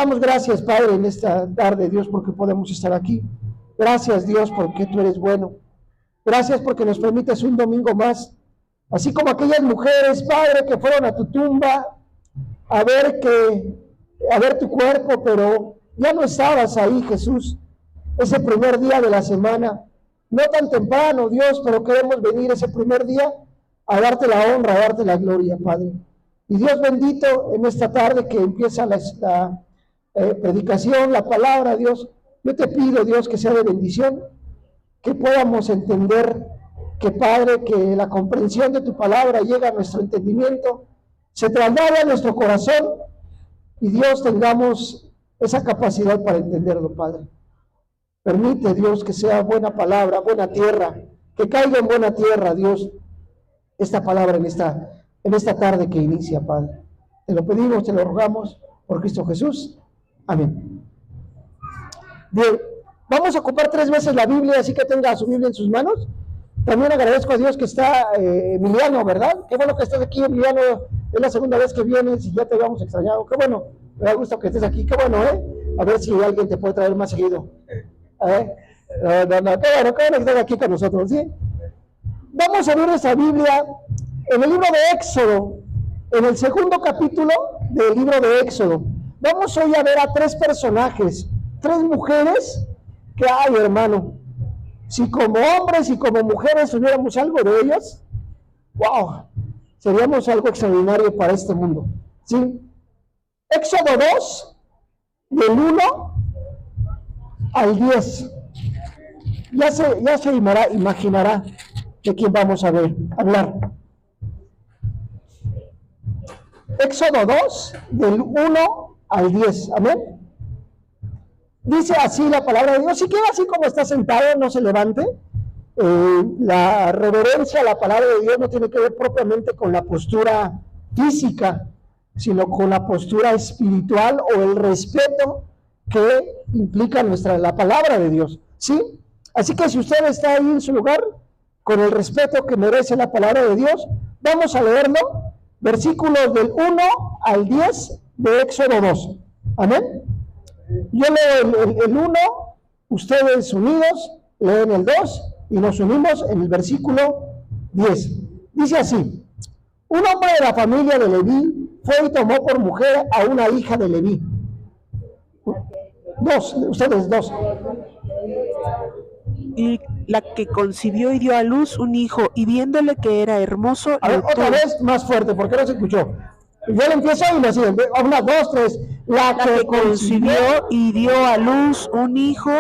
damos gracias, Padre, en esta tarde, Dios, porque podemos estar aquí. Gracias, Dios, porque tú eres bueno. Gracias porque nos permites un domingo más. Así como aquellas mujeres, Padre, que fueron a tu tumba a ver tu cuerpo, pero ya no estabas ahí, Jesús. Ese primer día de la semana, no tan temprano, Dios, pero queremos venir ese primer día a darte la honra, a darte la gloria, Padre. Y Dios bendito, en esta tarde que empieza la predicación, la palabra, Dios, yo te pido, Dios, que sea de bendición, que podamos entender que, Padre, que la comprensión de tu palabra llega a nuestro entendimiento, se traslada a nuestro corazón y Dios tengamos esa capacidad para entenderlo, Padre. Permite, Dios, que sea buena palabra, buena tierra, que caiga en buena tierra, Dios, esta palabra en esta tarde que inicia, Padre. Te lo pedimos, te lo rogamos por Cristo Jesús. Amén. Bien, vamos a ocupar 3 veces la Biblia, así que tenga su Biblia en sus manos. También agradezco a Dios que está Emiliano, ¿verdad? Qué bueno que estés aquí, Emiliano. Es la segunda vez que vienes y ya te habíamos extrañado. Qué bueno, me da gusto que estés aquí. Qué bueno, ¿eh? A ver si alguien te puede traer más seguido. Qué bueno que estés aquí con nosotros, ¿sí? Vamos a ver esa Biblia en el libro de Éxodo, en el segundo capítulo del libro de Éxodo. Vamos hoy a ver a 3 personajes, 3 mujeres que hay, hermano. Si como hombres y como mujeres tuviéramos algo de ellas, wow, seríamos algo extraordinario para este mundo, ¿sí? Éxodo 2, del 1 al 10. Ya se imaginará de quién vamos a hablar. Éxodo 2, del 1 al 10, amén. Dice así la palabra de Dios. Si quiere, así como está sentado, no se levante. La reverencia a la palabra de Dios no tiene que ver propiamente con la postura física, sino con la postura espiritual o el respeto que implica la palabra de Dios, ¿sí? Así que si usted está ahí en su lugar, con el respeto que merece la palabra de Dios, vamos a leerlo, versículos del 1 al 10 de Éxodo 2, amén. Yo leo el 1, ustedes unidos leen el 2 y nos unimos en el versículo 10. Dice así: un hombre de la familia de Leví fue y tomó por mujer a una hija de Leví. Ustedes dos. Y la que concibió y dio a luz un hijo, y viéndole que era hermoso... A ver, otra vez más fuerte, porque no se escuchó. Yo le empiezo y me siguen. 1, 2, 3. La que concibió y dio a luz un hijo,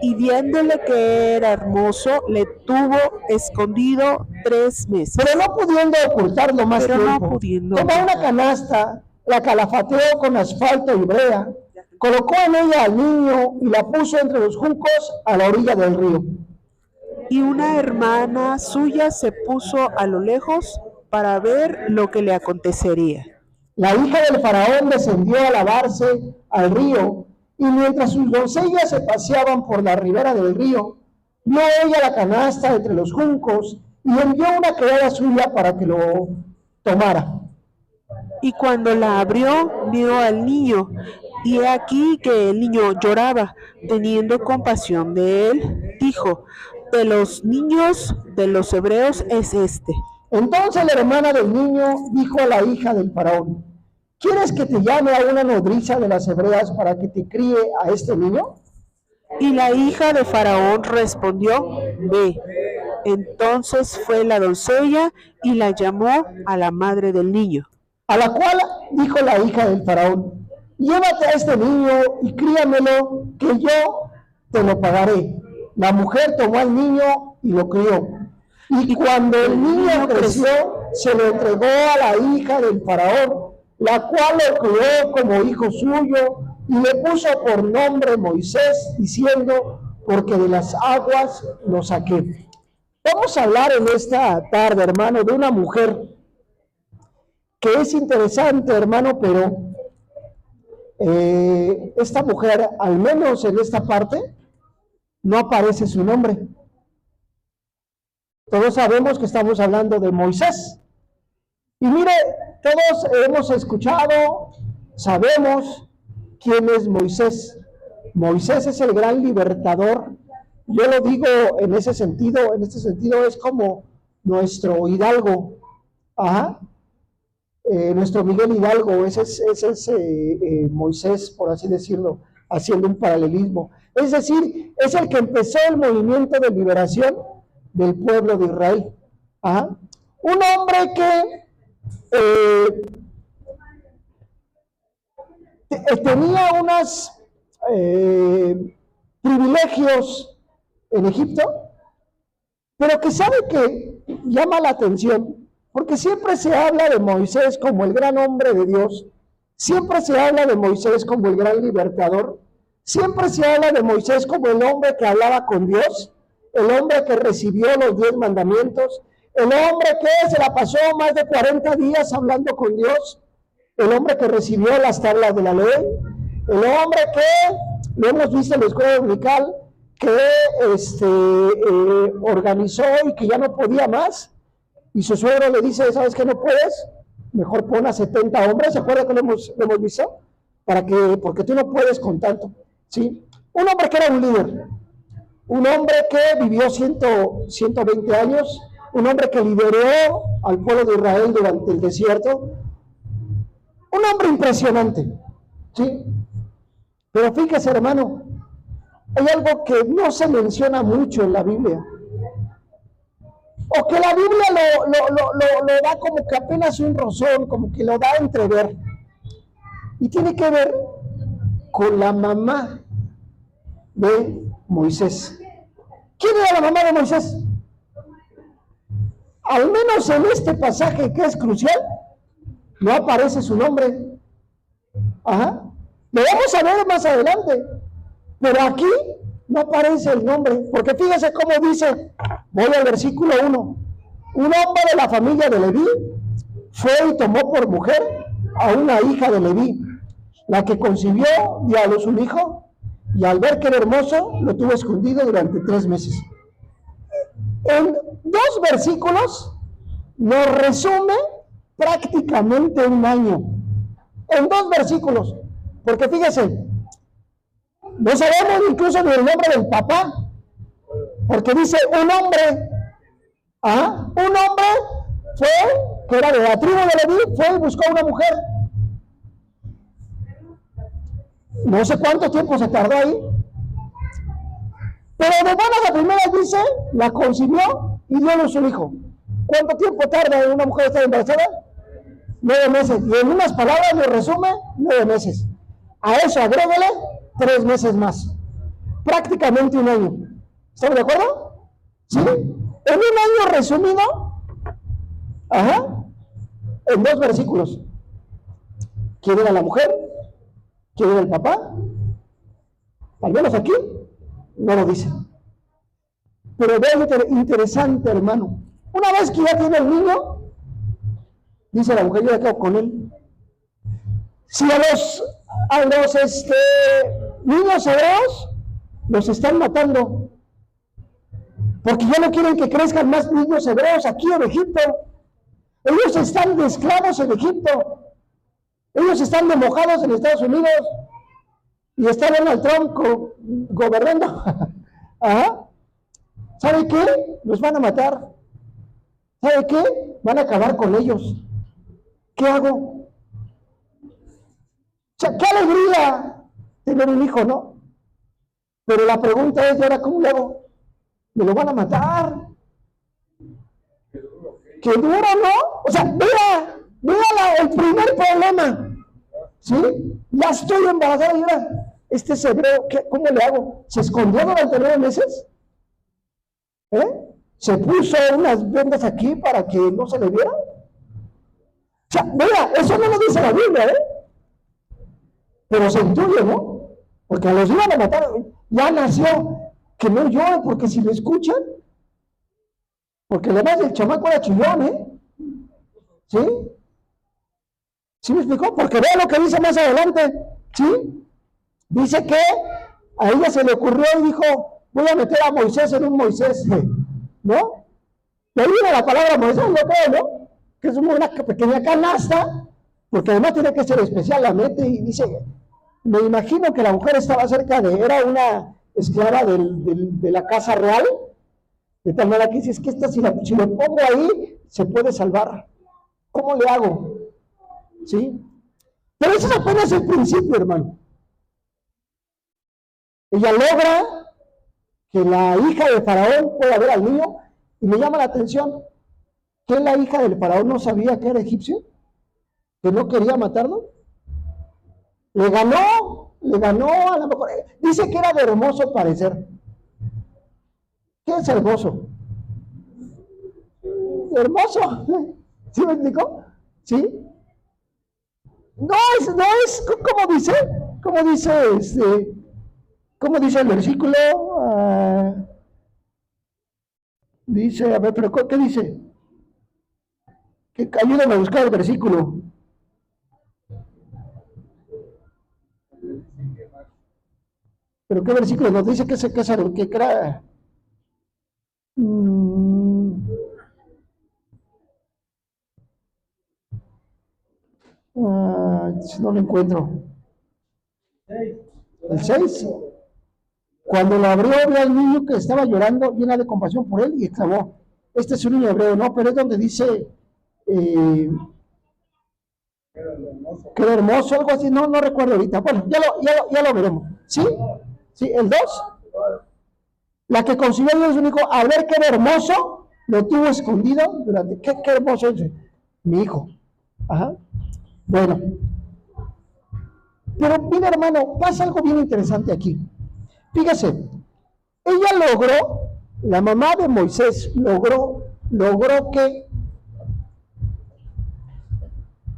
y viéndole que era hermoso, le tuvo escondido 3 meses. Pero no pudiendo ocultarlo más tiempo, tomó una canasta, la calafateó con asfalto y brea, colocó en ella al niño y la puso entre los juncos a la orilla del río. Y una hermana suya se puso a lo lejos para ver lo que le acontecería. La hija del faraón descendió a lavarse al río, y mientras sus doncellas se paseaban por la ribera del río, vio ella la canasta entre los juncos y envió una criada suya para que lo tomara. Y cuando la abrió, vio al niño, y he aquí que el niño lloraba. Teniendo compasión de él, dijo: de los niños de los hebreos es este. Entonces la hermana del niño dijo a la hija del faraón: ¿quieres que te llame a una nodriza de las hebreas para que te críe a este niño? Y la hija de faraón respondió: ve. Entonces fue la doncella y la llamó a la madre del niño. A la cual dijo la hija del faraón: llévate a este niño y críamelo, que yo te lo pagaré. La mujer tomó al niño y lo crió. Y cuando el niño creció, se lo entregó a la hija del faraón, la cual lo crió como hijo suyo y le puso por nombre Moisés, diciendo: porque de las aguas lo saqué. Vamos a hablar en esta tarde, hermano, de una mujer que es interesante, hermano, pero esta mujer, al menos en esta parte, no aparece su nombre. Todos sabemos que estamos hablando de Moisés. Y mire, todos hemos escuchado, sabemos ¿quién es Moisés? Moisés es el gran libertador. Yo lo digo en ese sentido es como nuestro Hidalgo, ajá, nuestro Miguel Hidalgo, ese es Moisés, por así decirlo, haciendo un paralelismo. Es decir, es el que empezó el movimiento de liberación del pueblo de Israel. Ajá. Un hombre que tenía unos privilegios en Egipto, pero que sabe que llama la atención, porque siempre se habla de Moisés como el gran hombre de Dios, siempre se habla de Moisés como el gran libertador, siempre se habla de Moisés como el hombre que hablaba con Dios, el hombre que recibió los 10 mandamientos, el hombre que se la pasó más de 40 días hablando con Dios, el hombre que recibió las tablas de la ley, el hombre que, lo hemos visto en la escuela dominical, que organizó y que ya no podía más, y su suegro le dice, ¿sabes qué no puedes? Mejor pon a 70 hombres, ¿se acuerda que lo hemos visto? Porque tú no puedes con tanto, ¿sí? Un hombre que era un líder, un hombre que vivió 120 años, un hombre que lideró al pueblo de Israel durante el desierto, un hombre impresionante, ¿sí? Pero fíjese, hermano, hay algo que no se menciona mucho en la Biblia, o que la Biblia lo da como que apenas un rozón, como que lo da a entrever, y tiene que ver con la mamá de Moisés. ¿Quién era la mamá de Moisés? Al menos en este pasaje que es crucial, no aparece su nombre. Ajá. Lo vamos a ver más adelante, pero aquí no aparece el nombre, porque fíjese cómo dice, voy al versículo 1, un hombre de la familia de Leví fue y tomó por mujer a una hija de Leví, la que concibió, dio a luz un hijo, y al ver que era hermoso, lo tuvo escondido durante 3 meses. En 2 versículos nos resume prácticamente un año, en 2 versículos, porque fíjese, no sabemos incluso ni el nombre del papá, porque dice un hombre, un hombre fue, que era de la tribu de Leví, fue y buscó a una mujer. No sé cuánto tiempo se tardó ahí, pero de buenas a primeras dice, la concibió y dio a luz un hijo. ¿Cuánto tiempo tarda una mujer estar embarazada? 9 meses. Y en unas palabras lo resume, 9 meses. A eso agrégale 3 meses más. Prácticamente un año. ¿Estamos de acuerdo? ¿Sí? En un año resumido, en 2 versículos. ¿Quién era la mujer? ¿Quién era el papá? Al menos aquí no lo dice. Pero veo interesante, hermano. Una vez que ya tiene el niño, dice la mujer, yo ya quedo con él. Si a los niños hebreos los están matando, porque ya no quieren que crezcan más niños hebreos aquí en Egipto. Ellos están de esclavos en Egipto. Ellos están de mojados en Estados Unidos y está Donald Trump gobernando. ¿Sabe qué? Los van a matar. ¿Sabe qué? Van a acabar con ellos. ¿Qué hago? O sea, qué alegría tener un hijo, ¿no? Pero la pregunta es, ¿y ahora cómo le hago? Me lo van a matar. Qué duro, ¿no? O sea, mira el primer problema. ¿Sí? Ya estoy embarazada y ahora, este hebreo, ¿cómo le hago? ¿Se escondió durante 9 meses? ¿Se puso unas vendas aquí para que no se le viera? O sea, mira, eso no lo dice la Biblia, pero se intuye, ¿no? Porque a los iban a matar, ya nació, que no llore, porque si lo escuchan, porque además el chamaco era chillón, ¿sí? ¿Sí me explicó? Porque vea lo que dice más adelante, ¿sí? Dice que a ella se le ocurrió y dijo, voy a meter a Moisés en un Moisés, ¿no? Y ahí viene la palabra Moisés, yo creo, ¿no? Que es una pequeña canasta, porque además tiene que ser especial, la mete y dice, Me imagino que la mujer estaba cerca era una esclava de la casa real, de tal manera que dice, es que esta si lo pongo ahí, se puede salvar. ¿Cómo le hago? ¿Sí? Pero eso es apenas el principio, hermano. Ella logra que la hija de Faraón pueda ver al niño, y me llama la atención que la hija del Faraón no sabía que era egipcio, que no quería matarlo. Le ganó a lo mejor. Dice que era de hermoso parecer. ¿Qué es hermoso? Hermoso. ¿Sí me explicó? ¿Sí? No es, ¿cómo dice el versículo? Dice, a ver, pero ¿qué dice? Ayúdame a buscar el versículo. ¿Pero qué versículo nos dice que era? No lo encuentro. El 6. Cuando lo abrió, vio al niño que estaba llorando, llena de compasión por él, y exclamó, este es un niño hebreo, ¿no? Pero es donde dice que era hermoso, algo así, no recuerdo ahorita. Bueno, ya lo veremos. ¿Sí? ¿Sí? ¿El 2? La que concibió a Dios único, a ver qué hermoso, lo tuvo escondido durante, qué hermoso es mi hijo. Ajá. Bueno. Pero mira, hermano, pasa algo bien interesante aquí. Fíjese, ella logró, la mamá de Moisés logró que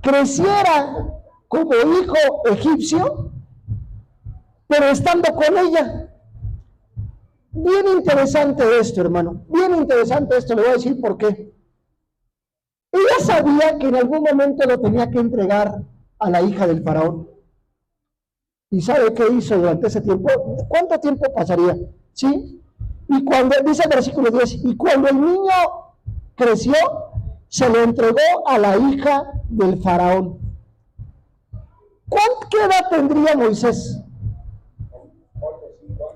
creciera como hijo egipcio, pero estando con ella. Bien interesante esto, hermano, bien interesante esto, le voy a decir por qué. Ella sabía que en algún momento lo tenía que entregar a la hija del faraón. ¿Y sabe qué hizo durante ese tiempo? ¿Cuánto tiempo pasaría? ¿Sí? Y cuando, dice el versículo 10, y cuando el niño creció, se lo entregó a la hija del faraón. ¿Qué edad tendría Moisés?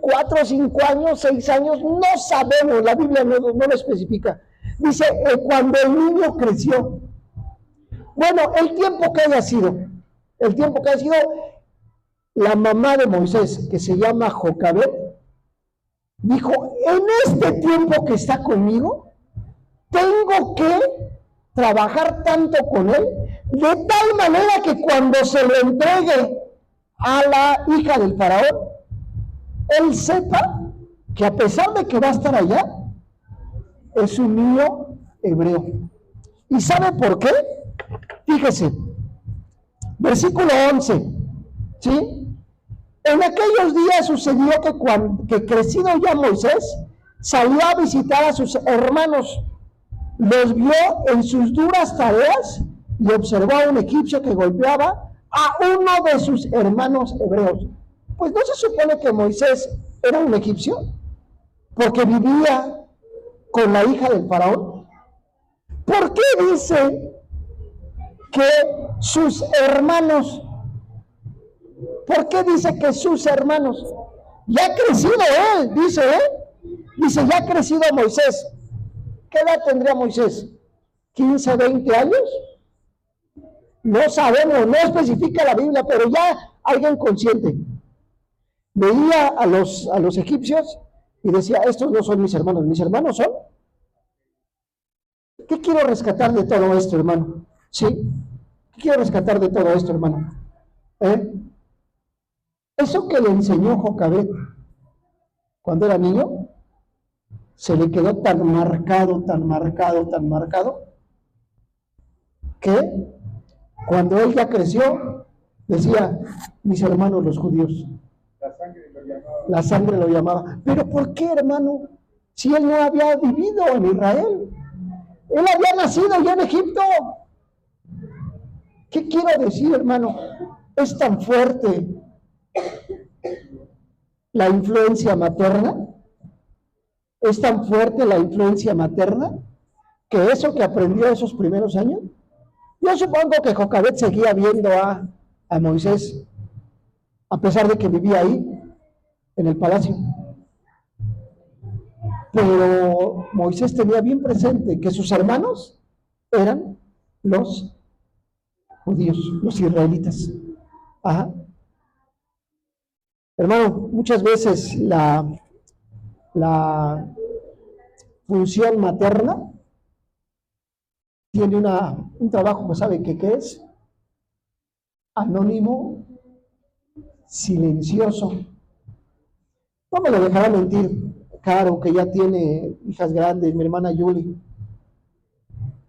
4, 5 años, 6 años, no sabemos, la Biblia no lo especifica. Dice, cuando el niño creció. Bueno, el tiempo que haya sido, la mamá de Moisés, que se llama Jocabed, dijo, en este tiempo que está conmigo, tengo que trabajar tanto con él, de tal manera que cuando se lo entregue a la hija del faraón, él sepa que a pesar de que va a estar allá, es un niño hebreo. ¿Y sabe por qué? Fíjese, versículo 11, ¿sí? En aquellos días sucedió que crecido ya Moisés, salió a visitar a sus hermanos, los vio en sus duras tareas y observó a un egipcio que golpeaba a uno de sus hermanos hebreos. Pues no se supone que Moisés era un egipcio, porque vivía con la hija del faraón. ¿Por qué dice que sus hermanos? ¿Por qué dice que sus hermanos? Ya ha crecido él, dice, ya ha crecido Moisés. ¿Qué edad tendría Moisés? ¿15, 20 años? No sabemos, no especifica la Biblia, pero ya alguien consciente. Veía a los egipcios y decía, estos no son mis hermanos son. ¿Qué quiero rescatar de todo esto, hermano? ¿Sí? ¿Qué quiero rescatar de todo esto, hermano? Eso que le enseñó Jocabed cuando era niño, se le quedó tan marcado, que cuando él ya creció, decía, mis hermanos los judíos. La sangre lo llamaba. ¿Pero por qué, hermano? Si él no había vivido en Israel. Él había nacido ya en Egipto. ¿Qué quiero decir, hermano? Es tan fuerte la influencia materna. Es tan fuerte la influencia materna que eso que aprendió esos primeros años. Yo supongo que Jocabed seguía viendo a Moisés a pesar de que vivía ahí, en el palacio. Pero Moisés tenía bien presente que sus hermanos eran los judíos, los israelitas. Ajá. Hermano, muchas veces la función materna tiene un trabajo, pues ¿sabe qué es? Anónimo, silencioso. No me lo dejará mentir Caro, que ya tiene hijas grandes, mi hermana Yuli.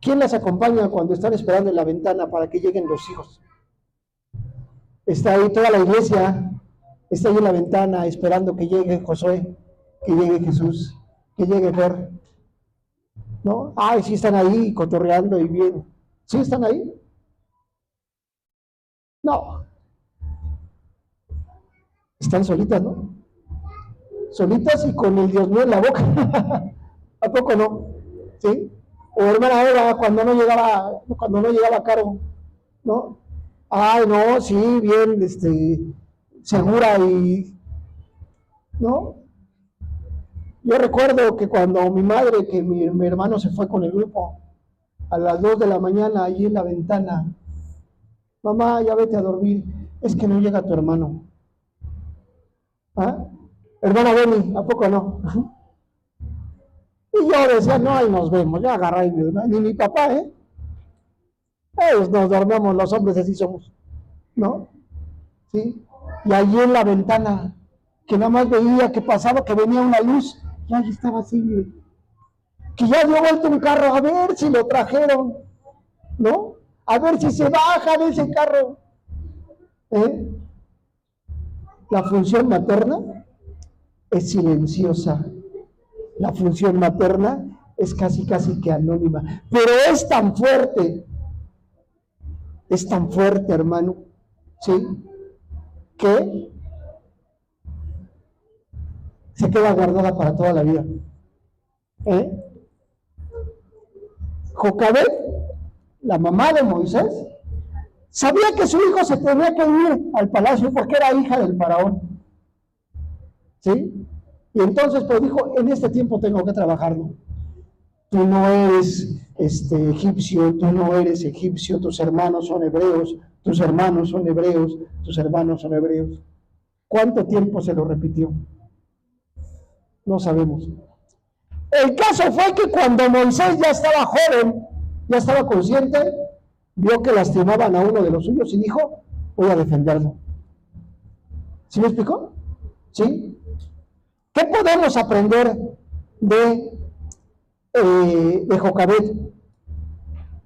¿Quién las acompaña cuando están esperando en la ventana para que lleguen los hijos? Está ahí toda la iglesia, está ahí en la ventana esperando que llegue Josué, que llegue Jesús, que llegue Fer. ¿No? Ay, sí están ahí cotorreando y bien. ¿Sí están ahí? No. Están solitas, ¿no? Solitas y con el Dios mío en la boca. ¿A poco no? ¿Sí? O hermana Eva, cuando no llegaba Caro, ¿no? Ay, no, sí, bien, segura y, ¿no? Yo recuerdo que cuando mi madre, que mi hermano se fue con el grupo, a las 2 de la mañana, allí en la ventana, mamá, ya vete a dormir, es que no llega tu hermano. ¿Ah? Hermana Beni, ¿a poco no? Y yo decía, no, ahí nos vemos, ya agarré ni mi papá, Ellos nos dormimos, los hombres así somos, ¿no? ¿Sí? Y allí en la ventana, que nada más veía que pasaba, que venía una luz, y ahí estaba así, mire, que ya dio vuelta un carro, a ver si lo trajeron, ¿no? A ver si se baja de ese carro. La función materna es silenciosa. La función materna es casi que anónima, pero es tan fuerte, hermano, ¿sí? Que se queda guardada para toda la vida. Jocabed, la mamá de Moisés, sabía que su hijo se tenía que ir al palacio porque era hija del faraón, ¿sí? Y entonces pues dijo, en este tiempo tengo que trabajarlo. Tú no eres egipcio, tú no eres egipcio, tus hermanos son hebreos, tus hermanos son hebreos, tus hermanos son hebreos. ¿Cuánto tiempo se lo repitió? No sabemos. El caso fue que cuando Moisés ya estaba joven, ya estaba consciente, vio que lastimaban a uno de los suyos y dijo, voy a defenderlo. ¿Sí me explicó? ¿Sí? ¿Qué podemos aprender de Jocabed?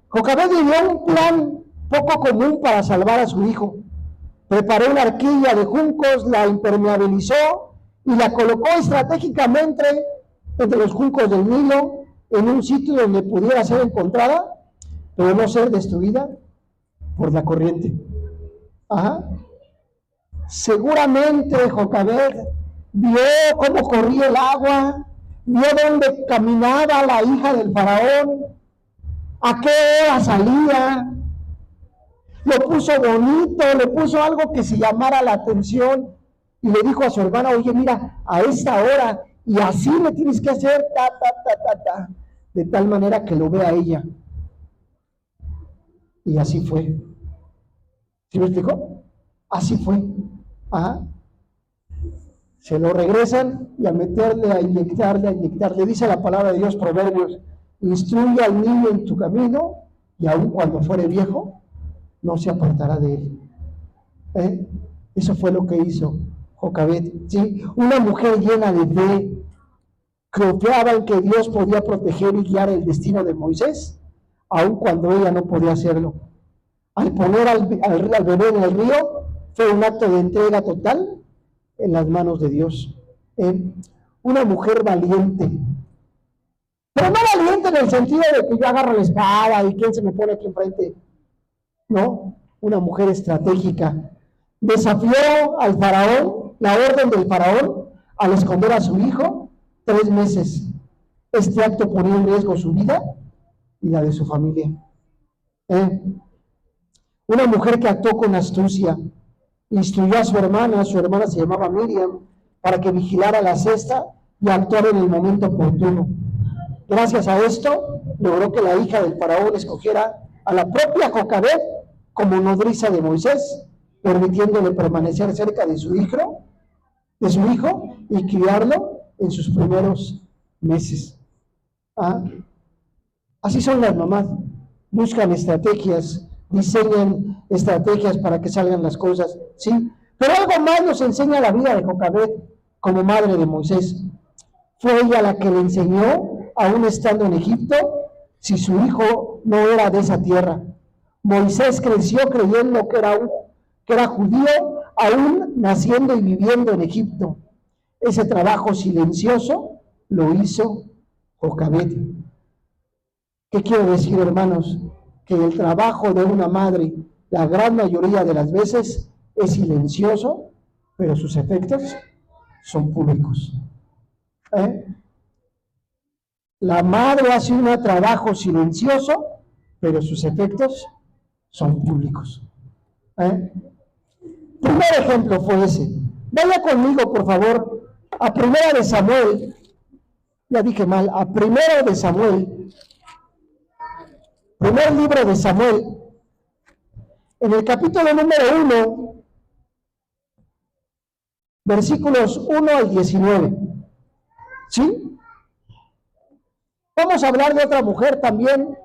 Jocabed vivió un plan poco común para salvar a su hijo. Preparó una arquilla de juncos, la impermeabilizó y la colocó estratégicamente entre los juncos del Nilo, en un sitio donde pudiera ser encontrada, pero no ser destruida por la corriente. Ajá. Seguramente Jocabed vio cómo corría el agua, vio dónde caminaba la hija del faraón, a qué hora salía, lo puso bonito, le puso algo que se llamara la atención y le dijo a su hermana, oye, mira, a esta hora y así le tienes que hacer, de tal manera que lo vea ella. Y así fue. ¿Sí me explicó? Así fue. Ajá. Se lo regresan y a meterle, a inyectarle, dice la palabra de Dios, Proverbios, instruye al niño en tu camino y aun cuando fuere viejo, no se apartará de él. Eso fue lo que hizo Jocabed, ¿sí? Una mujer llena de fe, confiaba en que Dios podía proteger y guiar el destino de Moisés, aun cuando ella no podía hacerlo. Al poner al bebé en el río, fue un acto de entrega total en las manos de Dios. Una mujer valiente, pero no valiente en el sentido de que yo agarro la espada y quién se me pone aquí enfrente. No, una mujer estratégica. Desafió al faraón, la orden del faraón, al esconder a su hijo 3 meses. Este acto ponía en riesgo su vida y la de su familia. Una mujer que actuó con astucia. Instruyó a su hermana se llamaba Miriam, para que vigilara la cesta y actuara en el momento oportuno. Gracias a esto, logró que la hija del faraón escogiera a la propia Jocabed como nodriza de Moisés, permitiéndole permanecer cerca de su hijo y criarlo en sus primeros meses. Así son las mamás, buscan estrategias, diseñan estrategias para que salgan las cosas, ¿sí? Pero algo más nos enseña la vida de Jocabed como madre de Moisés. Fue ella la que le enseñó, aún estando en Egipto, si su hijo no era de esa tierra. Moisés creció creyendo que era judío, aún naciendo y viviendo en Egipto. Ese trabajo silencioso lo hizo Jocabed. ¿Qué quiero decir, hermanos? Que el trabajo de una madre, la gran mayoría de las veces, es silencioso, pero sus efectos son públicos. La madre hace un trabajo silencioso, pero sus efectos son públicos. Primer ejemplo fue ese. Vaya conmigo, por favor, a Primera de Samuel. Ya dije mal, a Primera de Samuel. Primer libro de Samuel. En el capítulo número 1, versículos 1 al 19. ¿Sí? Vamos a hablar de otra mujer también.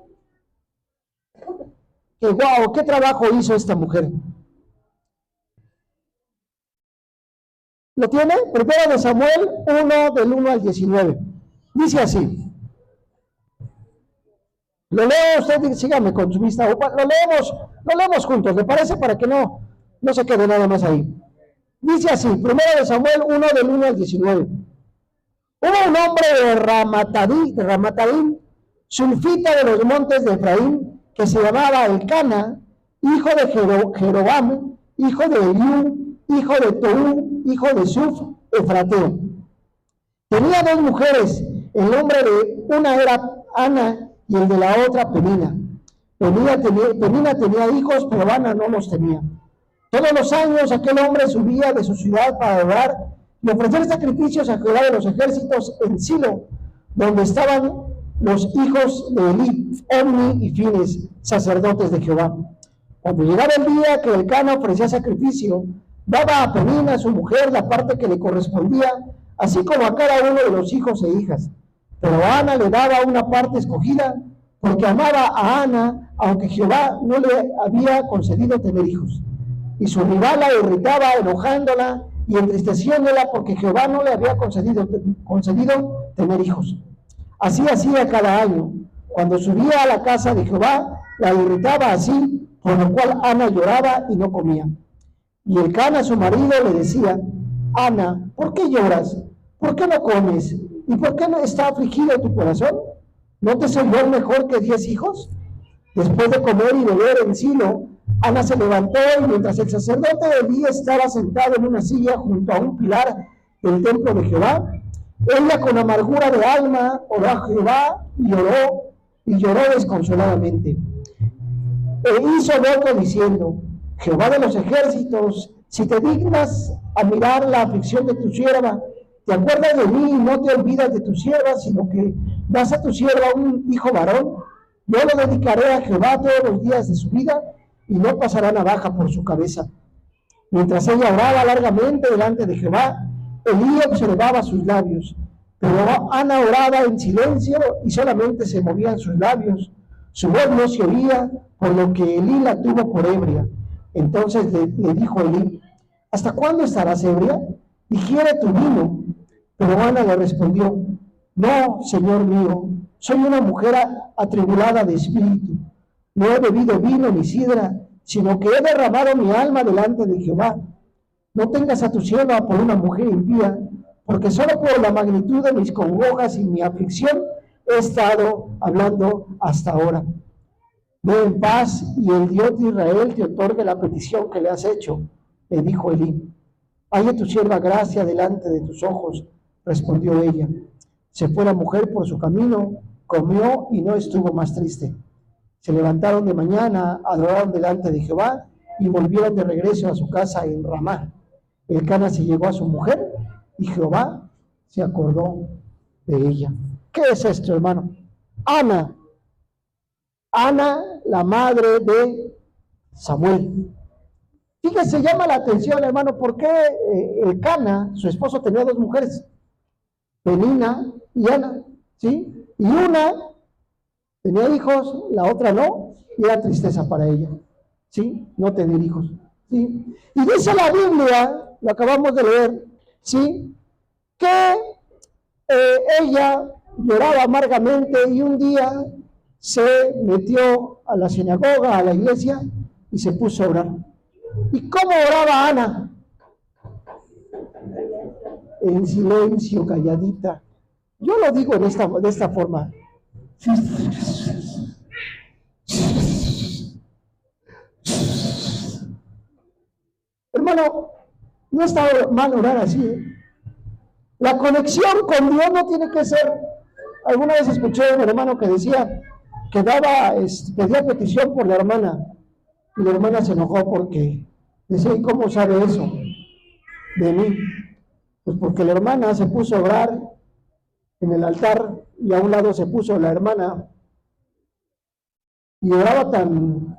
Que wow, ¿qué trabajo hizo esta mujer? ¿Lo tiene? Primero de Samuel 1, del 1 al 19. Dice así. Lo leo, usted sígame con su vista. Lo leemos juntos, ¿le parece? Para que no se quede nada más ahí. Dice así, primero de Samuel 1, del 1 al 19. Hubo un hombre de Ramataim, sulfita de los montes de Efraín, que se llamaba Elcana, hijo de Jeroboam, hijo de Eliú, hijo de Toú, hijo de Suf, Efrateo. Tenía dos mujeres, el nombre de una era Ana y el de la otra Penina. Penina tenía hijos, pero Ana no los tenía. Todos los años aquel hombre subía de su ciudad para adorar y ofrecer sacrificios a Jehová de los ejércitos en Silo, donde estaban los hijos de Elí, Omni y Fines, sacerdotes de Jehová. Cuando llegaba el día que Elcana ofrecía sacrificio, daba a Penina, su mujer, la parte que le correspondía, así como a cada uno de los hijos e hijas. Pero a Ana le daba una parte escogida, porque amaba a Ana, aunque Jehová no le había concedido tener hijos. Y su rival la irritaba, enojándola y entristeciéndola, porque Jehová no le había concedido tener hijos. Así hacía cada año. Cuando subía a la casa de Jehová, la irritaba así, por lo cual Ana lloraba y no comía. Y Elcana, su marido, le decía: Ana, ¿por qué lloras? ¿Por qué no comes? ¿Y por qué no está afligido tu corazón? ¿No te soy yo mejor que 10 hijos? Después de comer y beber en Silo, Ana se levantó y mientras el sacerdote Elí estaba sentado en una silla junto a un pilar del templo de Jehová, ella con amargura de alma oró a Jehová y lloró desconsoladamente. E hizo voto diciendo: Jehová de los ejércitos, si te dignas a mirar la aflicción de tu sierva, te acuerdas de mí y no te olvidas de tu sierva, sino que das a tu sierva un hijo varón, yo lo dedicaré a Jehová todos los días de su vida y no pasará navaja por su cabeza. Mientras ella oraba largamente delante de Jehová, Elí observaba sus labios, pero Ana oraba en silencio y solamente se movían sus labios. Su voz no se oía, por lo que Elí la tuvo por ebria. Entonces le dijo Elí: ¿hasta cuándo estarás ebria? Digiere tu vino. Pero Ana le respondió: no, Señor mío, soy una mujer atribulada de espíritu. No he bebido vino ni sidra, sino que he derramado mi alma delante de Jehová. No tengas a tu sierva por una mujer impía, porque solo por la magnitud de mis congojas y mi aflicción he estado hablando hasta ahora. Ve en paz y el Dios de Israel te otorgue la petición que le has hecho, le dijo Elí. Halle tu sierva gracia delante de tus ojos, respondió ella. Se fue la mujer por su camino, comió y no estuvo más triste. Se levantaron de mañana, adoraron delante de Jehová y volvieron de regreso a su casa en Ramá. Elcana se llegó a su mujer y Jehová se acordó de ella. ¿Qué es esto, hermano? Ana, la madre de Samuel. Fíjese, llama la atención, hermano, porque Elcana, su esposo, tenía dos mujeres, Penina y Ana, ¿sí? Y una tenía hijos, la otra no, y era tristeza para ella, ¿sí? No tener hijos, ¿sí? Y dice la Biblia, lo acabamos de leer, ¿sí? Que ella lloraba amargamente y un día se metió a la sinagoga, a la iglesia, y se puso a orar. ¿Y cómo oraba Ana? En silencio, calladita. Yo lo digo de esta forma. Hermano, no está mal orar así, ¿eh? La conexión con Dios no tiene que ser. Alguna vez escuché a un hermano que decía que pedía petición por la hermana, y la hermana se enojó porque decía, ¿y cómo sabe eso de mí? Pues porque la hermana se puso a orar en el altar y a un lado se puso la hermana y oraba tan,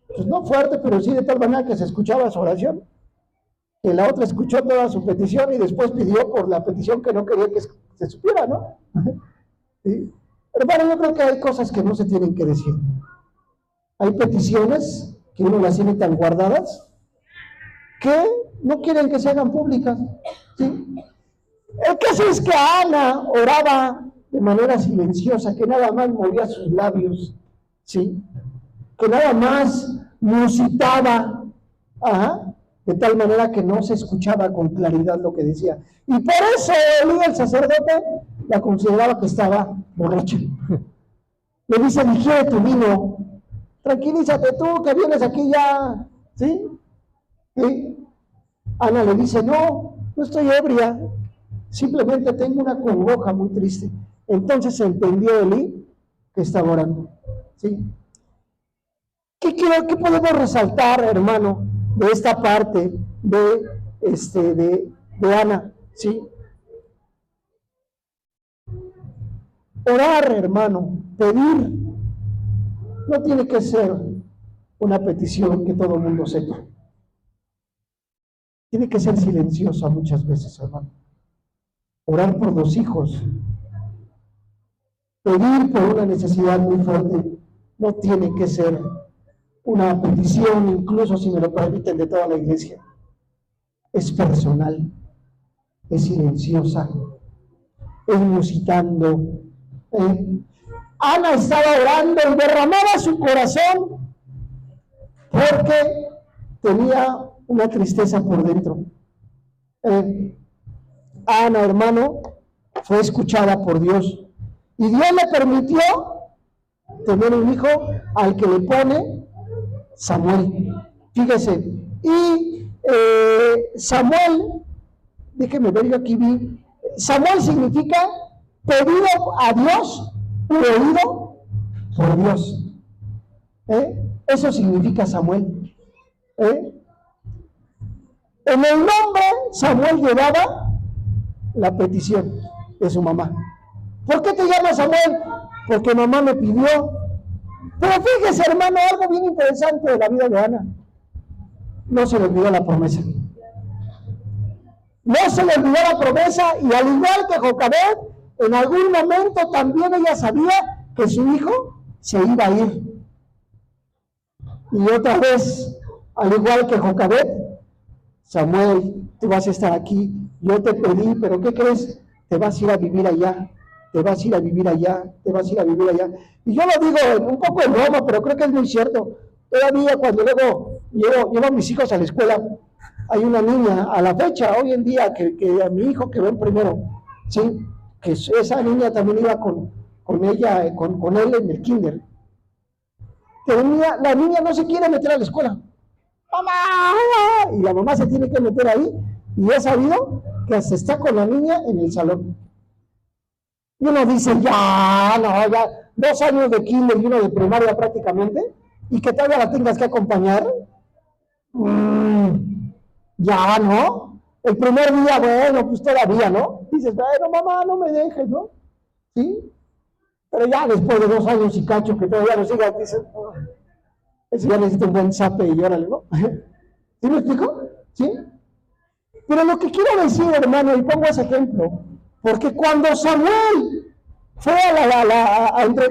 pues no fuerte, pero sí de tal manera que se escuchaba su oración, que la otra escuchó toda su petición y después pidió por la petición que no quería que se supiera, ¿no? ¿Sí? Hermano, yo creo que hay cosas que no se tienen que decir. Hay peticiones que uno las tiene tan guardadas que no quieren que se hagan públicas, ¿sí? El caso es que Ana oraba de manera silenciosa, que nada más movía sus labios, ¿sí? Que nada más musitaba, de tal manera que no se escuchaba con claridad lo que decía. Y por eso Elí, el sacerdote, la consideraba que estaba borracha. Le dice, digiere tu vino, tranquilízate tú, que vienes aquí ya, ¿sí? ¿Sí? Ana le dice, no estoy ebria, simplemente tengo una congoja muy triste. Entonces entendió Elí que estaba orando, ¿sí? ¿Qué podemos resaltar, hermano, de esta parte de Ana? ¿Sí? Orar, hermano, pedir, no tiene que ser una petición que todo el mundo sepa. Tiene que ser silenciosa muchas veces, hermano. Orar por los hijos, pedir por una necesidad muy fuerte, no tiene que ser una petición, incluso si me lo permiten, de toda la iglesia. Es personal, es silenciosa, es musitando. Ana estaba orando y derramaba su corazón porque tenía una tristeza por dentro. Ana, hermano, fue escuchada por Dios y Dios le permitió tener un hijo al que le pone Samuel. Fíjese, y Samuel, déjeme ver, yo aquí vi, Samuel significa pedido a Dios, oído por Dios. Eso significa Samuel. En el nombre Samuel llevaba la petición de su mamá. ¿Por qué te llamas Samuel? Porque mamá me pidió. Pero fíjese, hermano, algo bien interesante de la vida de Ana. No se le olvidó la promesa. No se le olvidó la promesa, y al igual que Jocabed, en algún momento también ella sabía que su hijo se iba a ir. Y otra vez, al igual que Jocabed, Samuel, tú vas a estar aquí, yo te pedí, pero ¿qué crees? Te vas a ir a vivir allá, te vas a ir a vivir allá, te vas a ir a vivir allá. Y yo lo digo un poco en broma, pero creo que es muy cierto. Todavía cuando luego llevo a mis hijos a la escuela, hay una niña, a la fecha, hoy en día, que a mi hijo que va en primero, ¿sí? Que esa niña también iba con ella, con él en el kinder. Que la niña no se quiere meter a la escuela. ¡Mamá! Y la mamá se tiene que meter ahí, y he sabido que hasta está con la niña en el salón. Y uno dice, ya 2 años de kinder y uno de primaria prácticamente, y que todavía la tengas que acompañar. Ya, ¿no? El primer día, bueno, pues todavía, ¿no? Dices, bueno, mamá, no me dejes, ¿no? ¿Sí? Pero ya después de 2 años y cacho que todavía no sigas, dices, "Oh, ese ya necesita un buen zape y órale, ¿no?" ¿Sí me explico? ¿Sí? Pero lo que quiero decir, hermano, y pongo ese ejemplo, porque cuando Samuel fue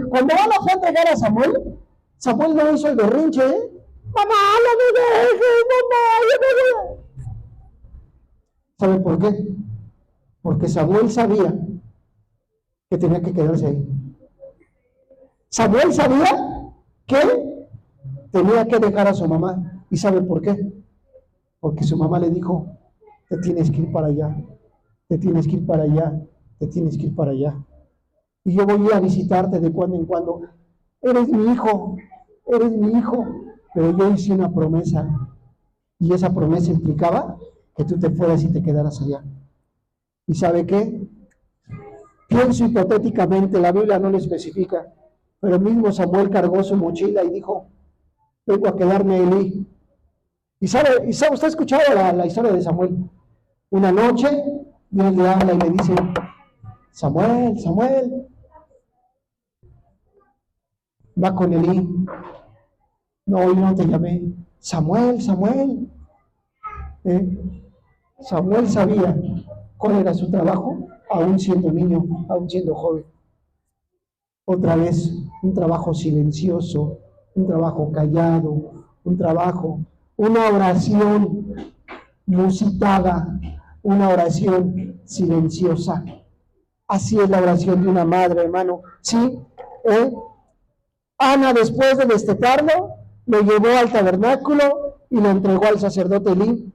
cuando Ana fue a entregar a Samuel, Samuel no hizo el berrinche, ¿eh? Mamá, no me dejes, mamá, yo no me... ¿Sabe por qué? Porque Samuel sabía que tenía que quedarse ahí. Samuel sabía que tenía que dejar a su mamá. ¿Y sabe por qué? Porque su mamá le dijo, te tienes que ir para allá, te tienes que ir para allá, te tienes que ir para allá. Y yo voy a visitarte de cuando en cuando. Eres mi hijo, pero yo hice una promesa. Y esa promesa implicaba que tú te fueras y te quedaras allá. ¿Y sabe qué? Pienso hipotéticamente, la Biblia no lo especifica, pero mismo Samuel cargó su mochila y dijo, vengo a quedarme en Elí. ¿Y sabe, usted ha escuchado la historia de Samuel? Una noche, Dios le habla y le dice, Samuel, Samuel, va con Elí. No, yo no te llamé. Samuel, Samuel. Samuel sabía cuál era su trabajo, aún siendo niño, aún siendo joven. Otra vez, un trabajo silencioso, un trabajo callado, una oración musitada, una oración silenciosa. Así es la oración de una madre, hermano. ¿Sí? Ana, después de destetarlo, lo llevó al tabernáculo y lo entregó al sacerdote Elí.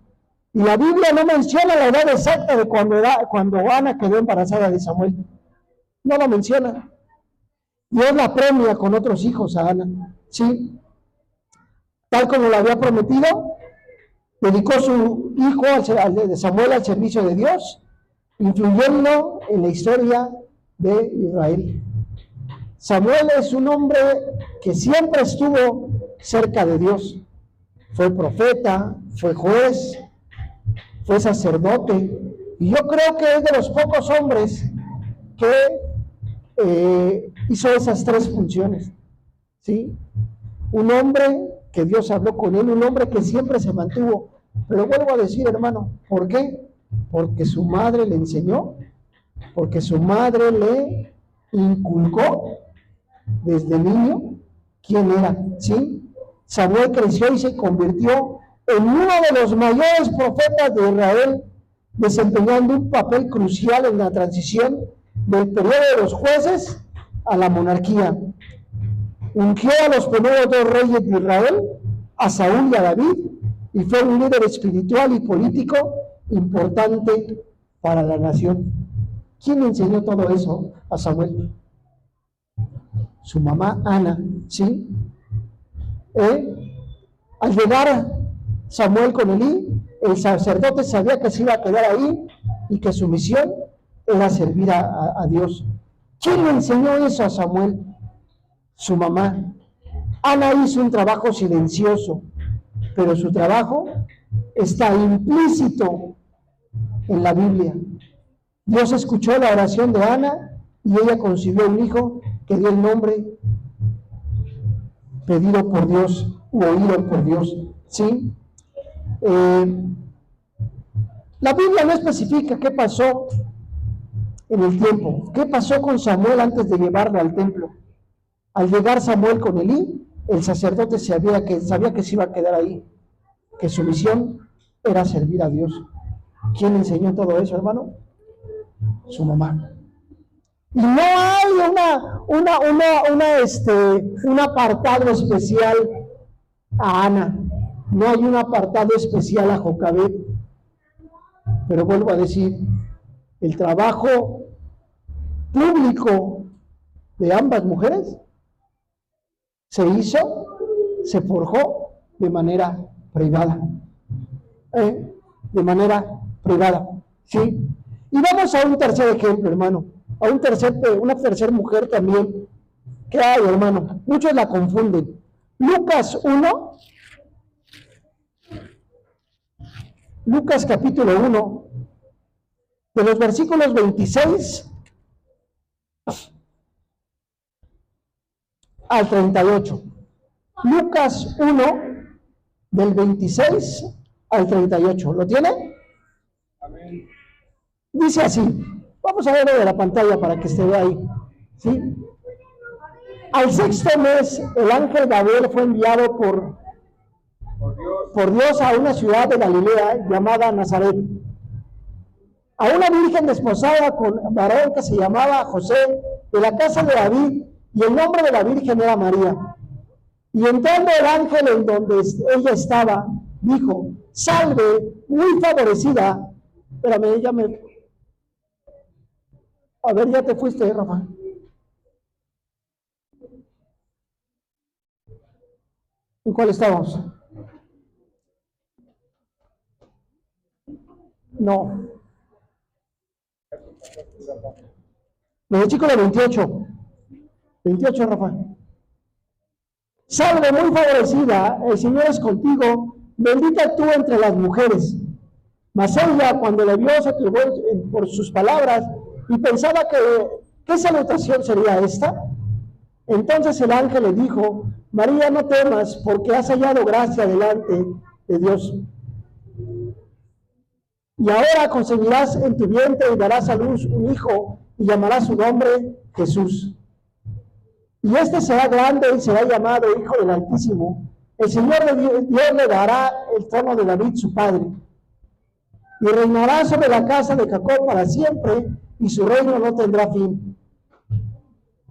Y la Biblia no menciona la edad exacta de cuando Ana quedó embarazada de Samuel. No lo menciona. Dios la premia con otros hijos a Ana. ¿Sí? Tal como lo había prometido, dedicó su hijo de Samuel al servicio de Dios, influyendo en la historia de Israel. Samuel es un hombre que siempre estuvo cerca de Dios. Fue profeta, fue juez, fue sacerdote. Y yo creo que es de los pocos hombres que hizo esas tres funciones. ¿Sí? Un hombre que Dios habló con él, un hombre que siempre se mantuvo. Pero vuelvo a decir, hermano, ¿por qué? Porque su madre le enseñó, porque su madre le inculcó desde niño quién era, ¿sí? Samuel creció y se convirtió en uno de los mayores profetas de Israel, desempeñando un papel crucial en la transición del periodo de los jueces a la monarquía. Ungió a los primeros 2 reyes de Israel, a Saúl y a David, y fue un líder espiritual y político importante para la nación. ¿Quién le enseñó todo eso a Samuel? Su mamá Ana, ¿sí? Al llegar Samuel con Elí, el sacerdote sabía que se iba a quedar ahí y que su misión era servir a Dios. ¿Quién le enseñó eso a Samuel? Su mamá. Ana hizo un trabajo silencioso, pero su trabajo está implícito en la Biblia. Dios escuchó la oración de Ana y ella concibió un hijo que dio el nombre pedido por Dios u oído por Dios. ¿Sí? La Biblia no especifica qué pasó en el tiempo, qué pasó con Samuel antes de llevarlo al templo. Al llegar Samuel con Elí, el sacerdote sabía que se iba a quedar ahí, que su misión era servir a Dios. ¿Quién le enseñó todo eso, hermano? Su mamá. Y no hay un apartado especial a Ana, no hay un apartado especial a Jocabed. Pero vuelvo a decir, el trabajo público de ambas mujeres se forjó de manera privada. De manera privada, ¿sí? Y vamos a un tercer ejemplo, hermano, a una tercera mujer también, que hay, hermano, muchos la confunden. Lucas 1, Lucas capítulo 1, de los versículos 26 al 38. Lucas 1, del 26 al 38. ¿Lo tiene? Amén. Dice así. Vamos a verlo de la pantalla para que esté ahí. ¿Sí? Al sexto mes, el ángel Gabriel fue enviado por Dios a una ciudad de Galilea llamada Nazaret, a una virgen desposada con un varón que se llamaba José, de la casa de David, y el nombre de la virgen era María. Y entrando el ángel en donde ella estaba, dijo: salve, muy favorecida. Espérame, a ver, ya te fuiste, Rafa. ¿En cuál estamos? No. Versículo 28. 28, Rafa. Salve, muy favorecida, el Señor es contigo, bendita tú entre las mujeres. Mas ella, cuando le vio, se turbó por sus palabras y pensaba que, ¿qué salutación sería esta? Entonces el ángel le dijo: María, no temas, porque has hallado gracia delante de Dios. Y ahora concebirás en tu vientre y darás a luz un hijo, y llamarás su nombre Jesús. Y este será grande y será llamado Hijo del Altísimo. El Señor de Dios le dará el trono de David su padre, y reinará sobre la casa de Jacob para siempre, y su reino no tendrá fin.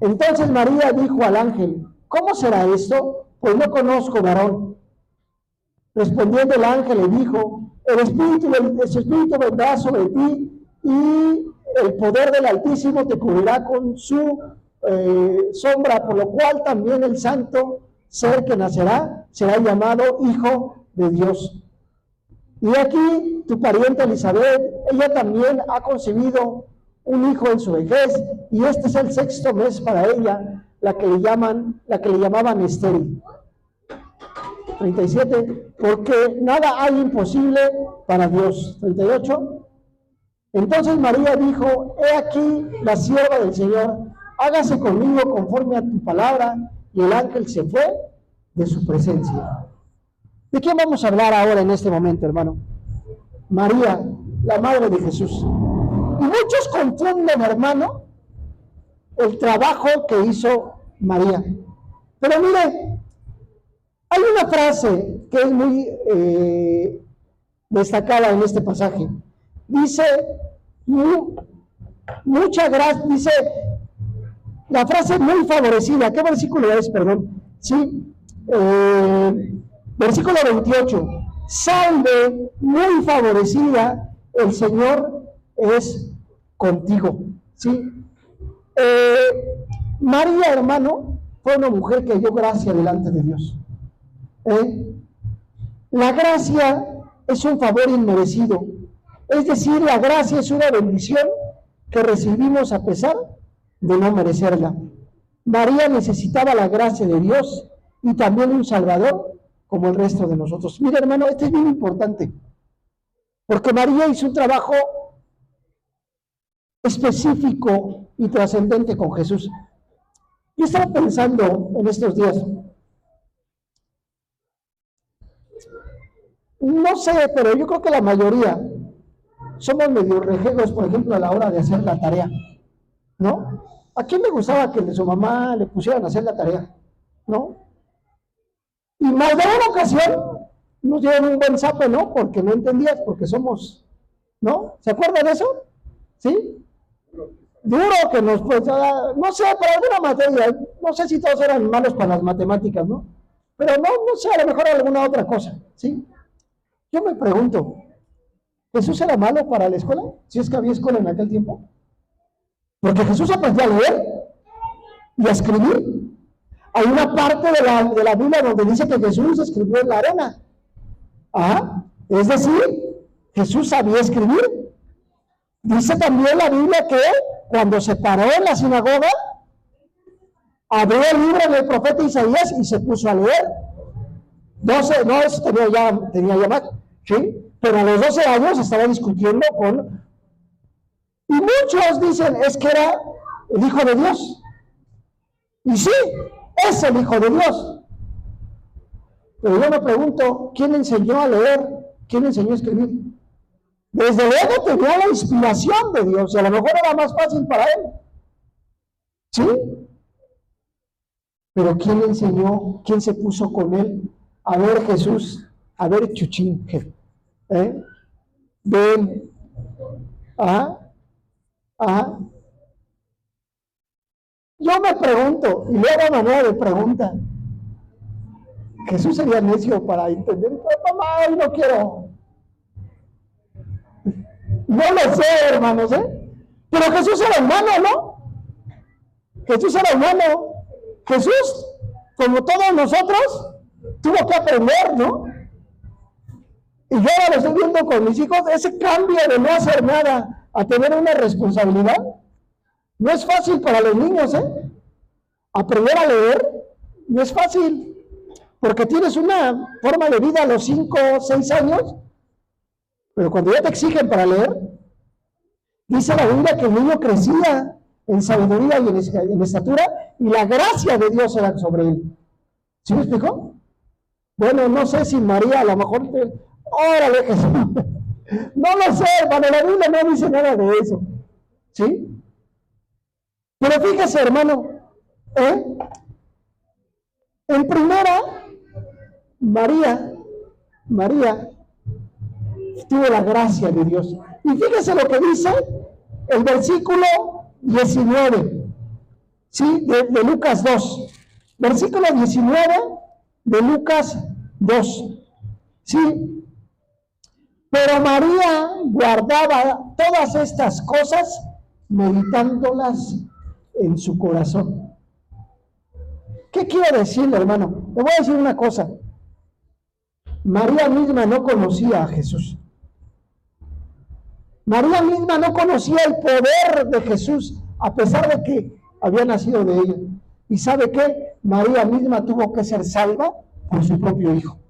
Entonces María dijo al ángel: ¿cómo será esto? Pues no conozco varón. Respondiendo el ángel le dijo: el Espíritu vendrá sobre ti, y el poder del Altísimo te cubrirá con su sombra, por lo cual también el santo ser que nacerá será llamado Hijo de Dios. Y aquí tu pariente Elizabeth, ella también ha concebido un hijo en su vejez, y este es el sexto mes para ella, la que le llamaban estéril. 37, porque nada hay imposible para Dios. 38. Entonces María dijo: he aquí la sierva del Señor, hágase conmigo conforme a tu palabra. Y el ángel se fue de su presencia. ¿De quién vamos a hablar ahora en este momento, hermano? María, la madre de Jesús. Y muchos confunden, hermano, el trabajo que hizo María. Pero mire, hay una frase que es muy destacada en este pasaje. Dice, mucha gracia, dice, la frase muy favorecida. ¿Qué versículo es? Perdón. Sí, versículo 28. Salve, muy favorecida, el Señor es contigo. ¿Sí? María, hermano, fue una mujer que dio gracia delante de Dios. La gracia es un favor inmerecido. Es decir, la gracia es una bendición que recibimos a pesar de no merecerla. María necesitaba la gracia de Dios y también un Salvador como el resto de nosotros. Mira, hermano, esto es bien importante, porque María hizo un trabajo específico y trascendente con Jesús. Yo estaba pensando en estos días, no sé, pero yo creo que la mayoría somos medio rejegos, por ejemplo, a la hora de hacer la tarea, ¿no? ¿A quién le gustaba que su mamá le pusieran a hacer la tarea? ¿No? Y más de una ocasión nos dieron un buen zape, ¿no? Porque no entendías, porque somos, ¿no? ¿Se acuerdan de eso? ¿Sí? Duro que nos, pues, no sé, para alguna materia, no sé si todos eran malos para las matemáticas, ¿no? Pero no sé, a lo mejor alguna otra cosa, ¿sí? Yo me pregunto, ¿Jesús era malo para la escuela? Si es que había escuela en aquel tiempo. Porque Jesús aprendió a leer y a escribir. Hay una parte de la Biblia donde dice que Jesús escribió en la arena. Es decir, Jesús sabía escribir. Dice también la Biblia que cuando se paró en la sinagoga, abrió el libro del profeta Isaías y se puso a leer. No sé, no, eso tenía ya más, ¿sí? pero a los 12 años estaba discutiendo con... Y muchos dicen, es que era el Hijo de Dios. Y sí, es el Hijo de Dios. Pero yo me pregunto, ¿quién le enseñó a leer? ¿Quién le enseñó a escribir? Desde luego tenía la inspiración de Dios, y a lo mejor era más fácil para él. ¿Sí? Pero ¿quién le enseñó? ¿Quién se puso con él? A ver, Jesús, a ver, Chuchín, ven, Yo me pregunto, y luego a manera de pregunta, Jesús sería necio para entender, mamá, no quiero. No lo sé, hermanos, pero Jesús era humano, ¿no? Jesús era humano. Jesús, como todos nosotros, tuvo que aprender, ¿no? Y yo ahora lo estoy viendo con mis hijos, ese cambio de no hacer nada a tener una responsabilidad, no es fácil para los niños, Aprender a leer no es fácil, porque tienes una forma de vida a los 5 o 6 años, pero cuando ya te exigen para leer, dice la Biblia que el niño crecía en sabiduría y en estatura, y la gracia de Dios era sobre él. ¿Sí me explicó? Bueno, no sé si María a lo mejor... ¡Órale, Jesús! No lo sé, hermano, la Biblia no dice nada de eso. ¿Sí? Pero fíjese, hermano, en primera, María tuvo la gracia de Dios. Y fíjese lo que dice el versículo 19, ¿sí? De Lucas 2. Versículo 19 de Lucas 2. ¿Sí? Pero María guardaba todas estas cosas, meditándolas en su corazón. ¿Qué quiero decirle, hermano? Le voy a decir una cosa. María misma no conocía a Jesús. María misma no conocía el poder de Jesús, a pesar de que había nacido de ella. ¿Y sabe qué? María misma tuvo que ser salva por su propio hijo.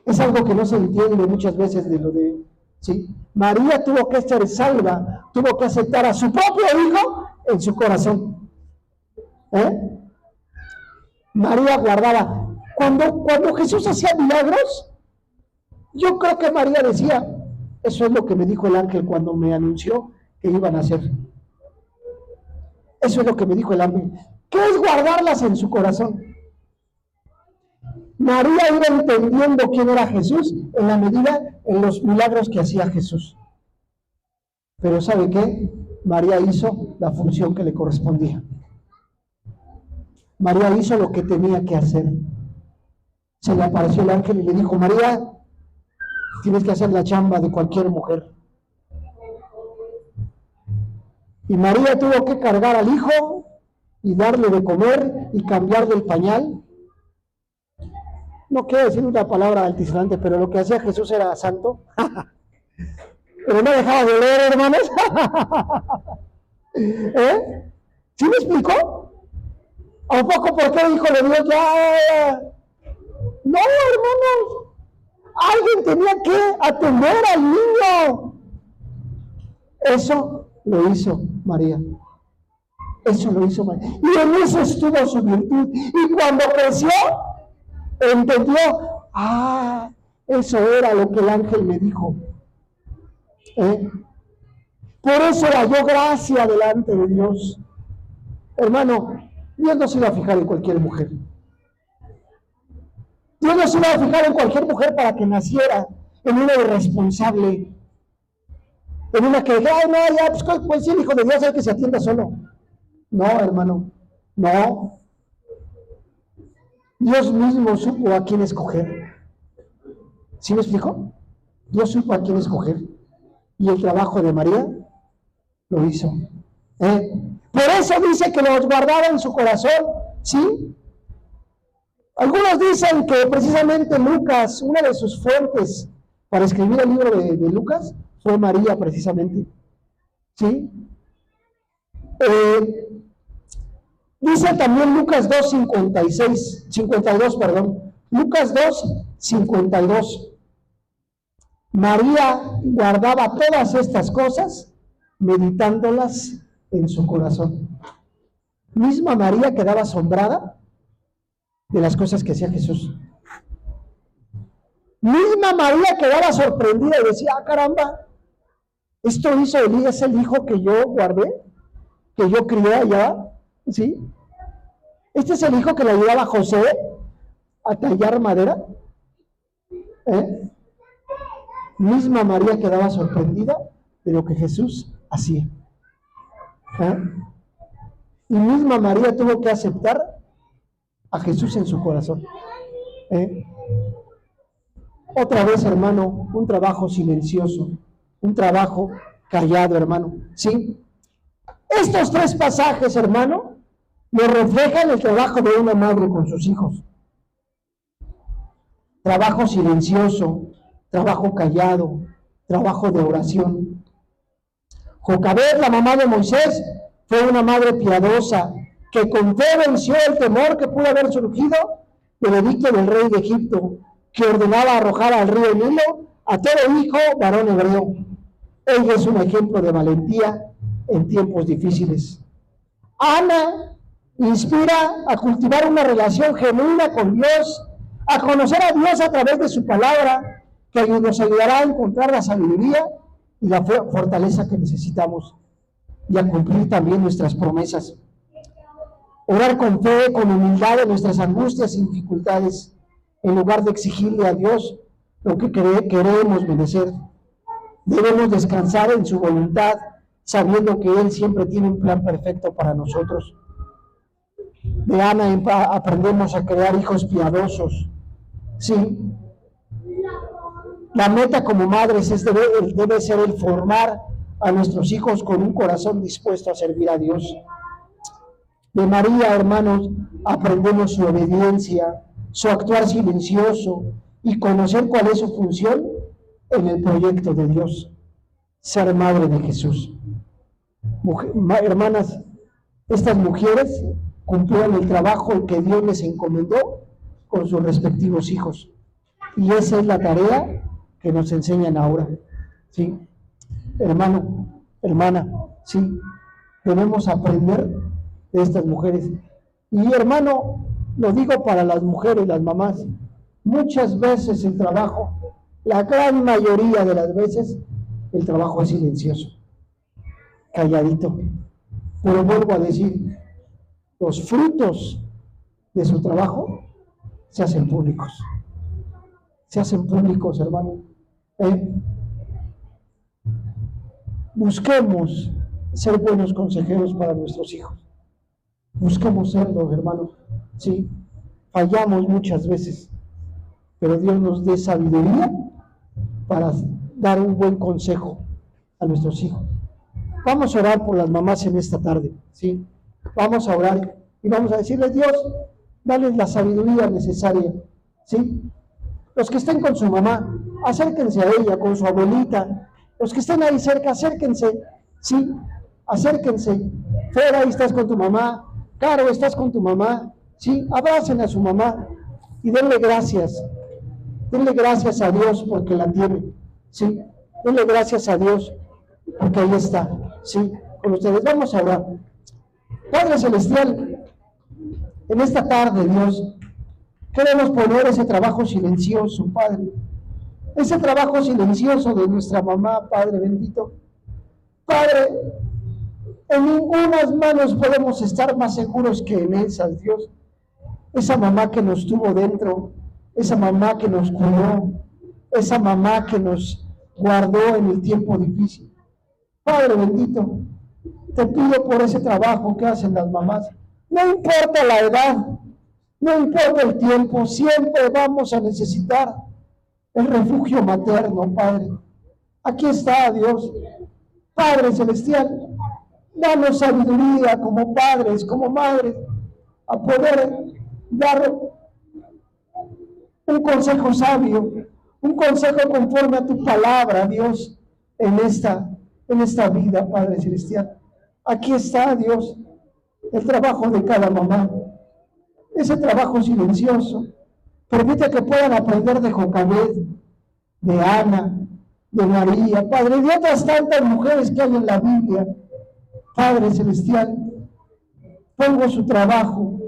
Es algo que no se entiende muchas veces de lo de... ¿sí? María tuvo que ser salva, tuvo que aceptar a su propio hijo en su corazón. María guardaba. Cuando Jesús hacía milagros, yo creo que María decía, eso es lo que me dijo el ángel cuando me anunció que iban a hacer. Eso es lo que me dijo el ángel. ¿Qué es guardarlas en su corazón? María iba entendiendo quién era Jesús en la medida en los milagros que hacía Jesús. Pero ¿sabe qué? María hizo la función que le correspondía. María hizo lo que tenía que hacer. Se le apareció el ángel y le dijo, María, tienes que hacer la chamba de cualquier mujer. Y María tuvo que cargar al hijo y darle de comer y cambiarle el pañal. No quiero decir una palabra altisonante, pero lo que hacía Jesús era santo. Pero no dejaba de leer, hermanos. ¿Sí me explicó? ¿A un poco por qué dijo de Dios? Ya. No, hermanos. Alguien tenía que atender al niño. Eso lo hizo María. Eso lo hizo María. Y en eso estuvo su virtud. Y cuando creció, entendió, eso era lo que el ángel me dijo. Por eso halló gracia delante de Dios. Hermano, Dios no se iba a fijar en cualquier mujer. Dios no se iba a fijar en cualquier mujer para que naciera en una irresponsable, en una que, pues sí, el hijo de Dios es el que se atienda solo. No, hermano, no. Dios mismo supo a quién escoger. ¿Sí me explico? Dios supo a quién escoger. Y el trabajo de María lo hizo. Por eso dice que los guardaba en su corazón, ¿sí? Algunos dicen que precisamente Lucas, una de sus fuentes para escribir el libro de Lucas, fue María precisamente, ¿sí? Dice también Lucas 2:52, Lucas 2:52. María guardaba todas estas cosas, meditándolas en su corazón. Misma María quedaba asombrada de las cosas que hacía Jesús. Misma María quedaba sorprendida y decía, caramba, esto hizo Elías, el hijo que yo guardé, que yo crié allá, ¿sí? Este es el hijo que le ayudaba a José a tallar madera. Misma María quedaba sorprendida de lo que Jesús hacía. Y misma María tuvo que aceptar a Jesús en su corazón. Otra vez, hermano, un trabajo silencioso, un trabajo callado, hermano. ¿Sí? Estos tres pasajes, hermano, nos reflejan el trabajo de una madre con sus hijos. Trabajo silencioso, trabajo callado, trabajo de oración. Jocabed, la mamá de Moisés, fue una madre piadosa que con fe venció el temor que pudo haber surgido del edicto del rey de Egipto, que ordenaba arrojar al río Nilo a todo hijo varón hebreo. Ella es un ejemplo de valentía en tiempos difíciles. Ana inspira a cultivar una relación genuina con Dios, a conocer a Dios a través de su palabra, que nos ayudará a encontrar la sabiduría y la fortaleza que necesitamos y a cumplir también nuestras promesas. Orar con fe, con humildad en nuestras angustias y dificultades, en lugar de exigirle a Dios lo que queremos merecer. Debemos descansar en su voluntad, sabiendo que Él siempre tiene un plan perfecto para nosotros. De Ana aprendemos a crear hijos piadosos. Sí. La meta como madres debe ser el formar a nuestros hijos con un corazón dispuesto a servir a Dios. De María, hermanos, aprendemos su obediencia, su actuar silencioso y conocer cuál es su función en el proyecto de Dios, ser madre de Jesús. Hermanas, estas mujeres cumplieron el trabajo que Dios les encomendó con sus respectivos hijos. Y esa es la tarea que nos enseñan ahora. ¿Sí? Hermano, hermana, sí, debemos aprender de estas mujeres. Y hermano, lo digo para las mujeres, las mamás, muchas veces el trabajo, la gran mayoría de las veces, el trabajo es silencioso, calladito. Pero vuelvo a decir, los frutos de su trabajo se hacen públicos. Se hacen públicos, hermano. Busquemos ser buenos consejeros para nuestros hijos. Busquemos serlo, hermanos. Sí, fallamos muchas veces, pero Dios nos dé sabiduría para dar un buen consejo a nuestros hijos. Vamos a orar por las mamás en esta tarde, ¿sí? Vamos a orar y vamos a decirles, Dios, dale la sabiduría necesaria, ¿sí? Los que estén con su mamá, acérquense a ella, con su abuelita. Los que estén ahí cerca, acérquense, ¿sí? Acérquense. Fer, ahí estás con tu mamá. Caro, estás con tu mamá, ¿sí? Abracen a su mamá y denle gracias. Denle gracias a Dios porque la tiene, ¿sí? Denle gracias a Dios porque ahí está, ¿sí? Con ustedes. Vamos a orar. Padre Celestial, en esta tarde, Dios, queremos poner ese trabajo silencioso, Padre. Ese trabajo silencioso de nuestra mamá, Padre bendito. Padre, en ningunas manos podemos estar más seguros que en esas, Dios. Esa mamá que nos tuvo dentro, esa mamá que nos cuidó, esa mamá que nos guardó en el tiempo difícil. Padre bendito, te pido por ese trabajo que hacen las mamás. No importa la edad, no importa el tiempo, siempre vamos a necesitar el refugio materno, Padre. Aquí está, Dios. Padre Celestial, danos sabiduría como padres, como madres, a poder dar un consejo sabio, un consejo conforme a tu palabra, Dios, en esta vida, Padre Celestial. Aquí está, Dios, el trabajo de cada mamá, ese trabajo silencioso. Permite que puedan aprender de Jocabed, de Ana, de María, Padre, de otras tantas mujeres que hay en la Biblia. Padre celestial, pongo su trabajo,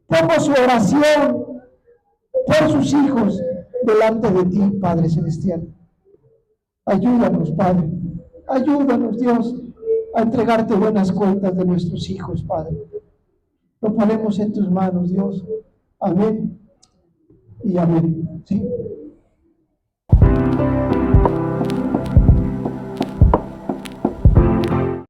pongo su oración por sus hijos delante de ti, Padre celestial. Ayúdanos, Padre, ayúdanos, Dios, a entregarte buenas cuentas de nuestros hijos, Padre. Lo ponemos en tus manos, Dios. Amén y amén. ¿Sí?